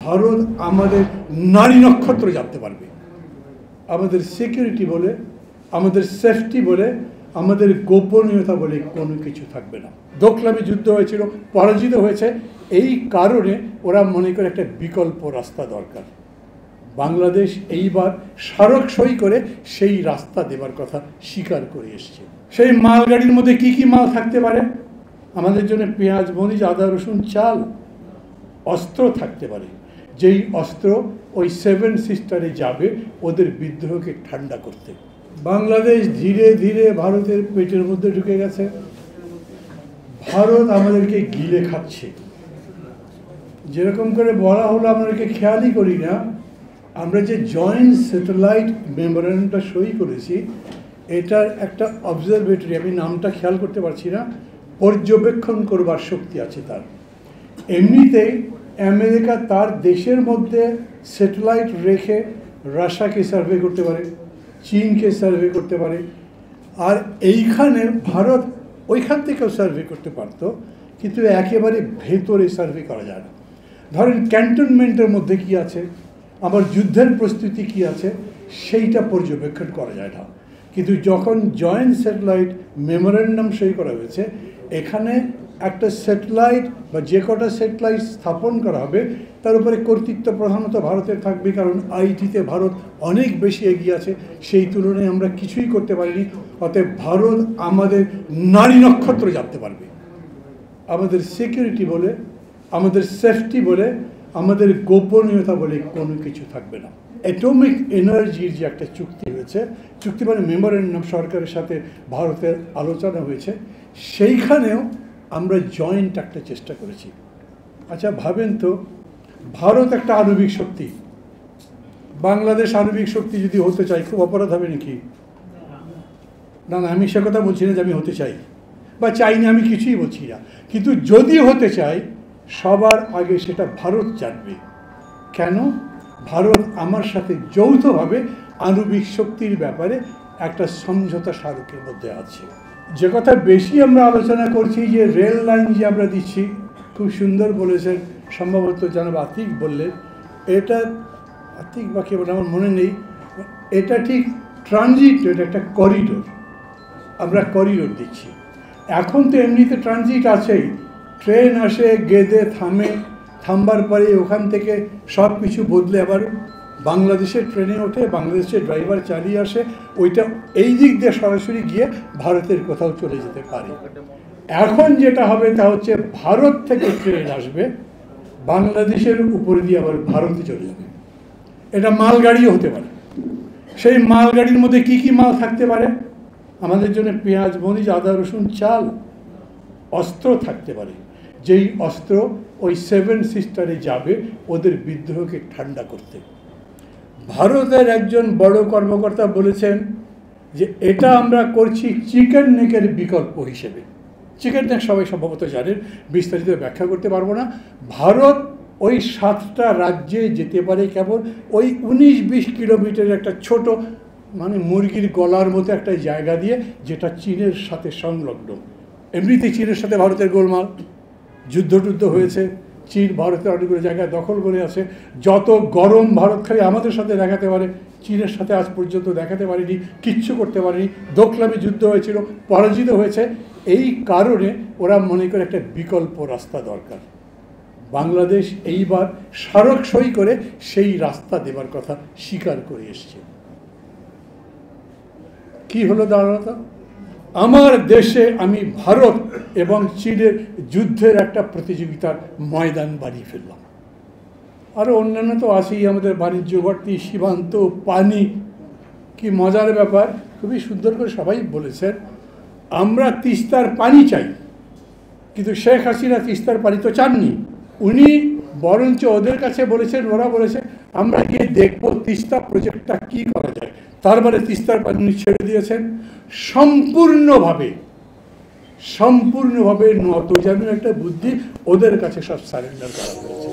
ভারত আমাদের নারী নক্ষত্র জানতে পারবে, আমাদের সিকিউরিটি বলে, আমাদের সেফটি বলে, আমাদের গোপনীয়তা বলে কোনো কিছু থাকবে না। দোকলামে যুদ্ধ হয়েছিল, পরাজিত হয়েছে, এই কারণে ওরা মনে করে একটা বিকল্প রাস্তা দরকার। বাংলাদেশ এইবার স্মারক সই করে সেই রাস্তা দেবার কথা স্বীকার করে এসছে। সেই মালগাড়ির মধ্যে কি কি মাল থাকতে পারে? আমাদের জন্য পেঁয়াজ, মরিচ, আদা, রসুন, চাল, অস্ত্র থাকতে পারে, যেই অস্ত্র ওই 7 সিস্টারে যাবে ওদের বিদ্রোহকে ঠান্ডা করতে। বাংলাদেশ ধীরে ধীরে ভারতের পেটের মধ্যে ঢুকে গেছে। ভারত আমাদেরকে গিলে খাচ্ছে। যেরকম করে বলা হলো আমাদেরকে খেয়ালই করি না, আমরা যে জয়েন্ট স্যাটেলাইট মেমোরেন্ডামটা সই করেছি, এটার একটা অবজারভেটরি, আমি নামটা খেয়াল করতে পারছি না, পর্যবেক্ষণ করবার শক্তি আছে তার। এমনিতেই আমেরিকা তার দেশের মধ্যে স্যাটেলাইট রেখে রাশিয়াকে সার্ভে করতে পারে, চীনকে সার্ভে করতে পারে, আর এইখানে ভারত ওইখান থেকেও সার্ভে করতে পারত, কিন্তু একেবারে ভেতরে সার্ভে করা যায় না। ধরেন ক্যান্টনমেন্টের মধ্যে কি আছে, আবার যুদ্ধের প্রস্তুতি কি আছে, সেইটা পর্যবেক্ষণ করা যায় না। কিন্তু যখন জয়েন্ট স্যাটেলাইট মেমোরেন্ডাম সই করা হয়েছে, এখানে একটা স্যাটেলাইট বা যে কটা স্যাটেলাইট স্থাপন করা হবে তার উপরে কর্তৃত্ব প্রধানত ভারতের থাকবে, কারণ আইটিতে ভারত অনেক বেশি এগিয়ে আছে, সেই তুলনায় আমরা কিছুই করতে পারিনি। অতএব ভারত আমাদের নারী নক্ষত্র জানতে পারবে, আমাদের সিকিউরিটি বলে, আমাদের সেফটি বলে, আমাদের গোপনীয়তা বলে কোনো কিছু থাকবে না। অ্যাটমিক এনার্জির যে একটা চুক্তি হয়েছে, চুক্তি মানে মেমোরেন্ডাম সরকারের সাথে ভারতের আলোচনা হয়েছে, সেইখানেও আমরা জয়েন্ট একটা চেষ্টা করেছি। আচ্ছা ভাবেন তো, ভারত একটা আণবিক শক্তি, বাংলাদেশ আণবিক শক্তি যদি হতে চাই খুব অপরাধ হবে নাকি? না না, আমি সে কথা বলছি না যে আমি হতে চাই বা চাই না, আমি কিছুই বলছি না। কিন্তু যদি হতে চাই, সবার আগে সেটা ভারত জানবে। কেন? ভারত আমার সাথে যৌথভাবে আণবিক শক্তির ব্যাপারে একটা সমঝোতা স্মারকের মধ্যে আছে। যে কথা বেশি আমরা আলোচনা করছি, যে রেল লাইন যে আমরা দিচ্ছি, খুব সুন্দর বলেছেন, সম্ভবত জনাব আতিক বললেন, এটা আতিক বা কে বলে আমার মনে নেই, এটা ঠিক ট্রানজিট, এটা একটা করিডোর, আমরা করিডোর দিচ্ছি। এখন তো এমনিতে ট্রানজিট আছেই, ট্রেন আসে, গেদে থামে, থামবার পরে ওখান থেকে সব কিছু বদলে আবার বাংলাদেশের ট্রেনে ওঠে, বাংলাদেশের ড্রাইভার চালিয়ে আসে, ওইটা এই দিক দিয়ে সরাসরি গিয়ে ভারতের কোথাও চলে যেতে পারে। এখন যেটা হবে তা হচ্ছে ভারত থেকে ট্রেন আসবে, বাংলাদেশের উপরে দিয়ে আবার ভারতে চলে যাবে। এটা মালগাড়িও হতে পারে। সেই মালগাড়ির মধ্যে কি কি মাল থাকতে পারে? আমাদের জন্য পেঁয়াজ, মরিচ, আদা, রসুন, চাল, অস্ত্র থাকতে পারে, যেই অস্ত্র ওই 7 সিস্টারে যাবে ওদের বিদ্রোহকে ঠান্ডা করতে। ভারতের একজন বড় কর্মকর্তা বলেছেন যে এটা আমরা করছি চিকেন নেকের বিকল্প হিসেবে। চিকেন নেক সবাই সম্ভবত জানেন, বিস্তারিত ব্যাখ্যা করতে পারবো না। ভারত ওই 7টা রাজ্যে যেতে পারে কেবল ওই 19-20 কিলোমিটার একটা ছোট, মানে মুরগির গলার মতো একটা জায়গা দিয়ে, যেটা চীনের সাথে সংলগ্ন। এমনিতেই চীনের সাথে ভারতের গোলমাল, যুদ্ধ হয়েছে, চীন ভারতের অনেকগুলো জায়গায় দখল করে আছে। যত গরম ভারত খালি আমাদের সাথে দেখাতে পারে, চীনের সাথে আজ পর্যন্ত দেখাতে পারেনি, কিচ্ছু করতে পারেনি। দোকলামে যুদ্ধ হয়েছিল, পরাজিত হয়েছে, এই কারণে ওরা মনে করে একটা বিকল্প রাস্তা দরকার। বাংলাদেশ এইবার স্মারক সই করে সেই রাস্তা দেবার কথা স্বীকার করে এসছে। কি হলো দাঁড়ানো? আমার দেশে আমি ভারত এবং চীনের যুদ্ধের একটা প্রতিযোগিতার ময়দান বানিয়ে ফেললাম। আরও অন্যান্য তো আছেই, আমাদের বাণিজ্য ঘাটতি, সীমান্ত, পানি। কি মজার ব্যাপার, খুবই সুন্দর করে সবাই বলেছেন, আমরা তিস্তার পানি চাই, কিন্তু শেখ হাসিনা তিস্তার পানি তো চাননি। উনি বরঞ্চ ওদের কাছে বলেছেন, ওরা বলেছে আমরা গিয়ে দেখবো তিস্তা প্রজেক্টটা কি করা যায়। তারপরে তিস্তার পানি ছেড়ে দিয়েছেন সম্পূর্ণভাবে নত যেন একটা বুদ্ধি, ওদের কাছে সব সারেন্ডার করা হয়েছে।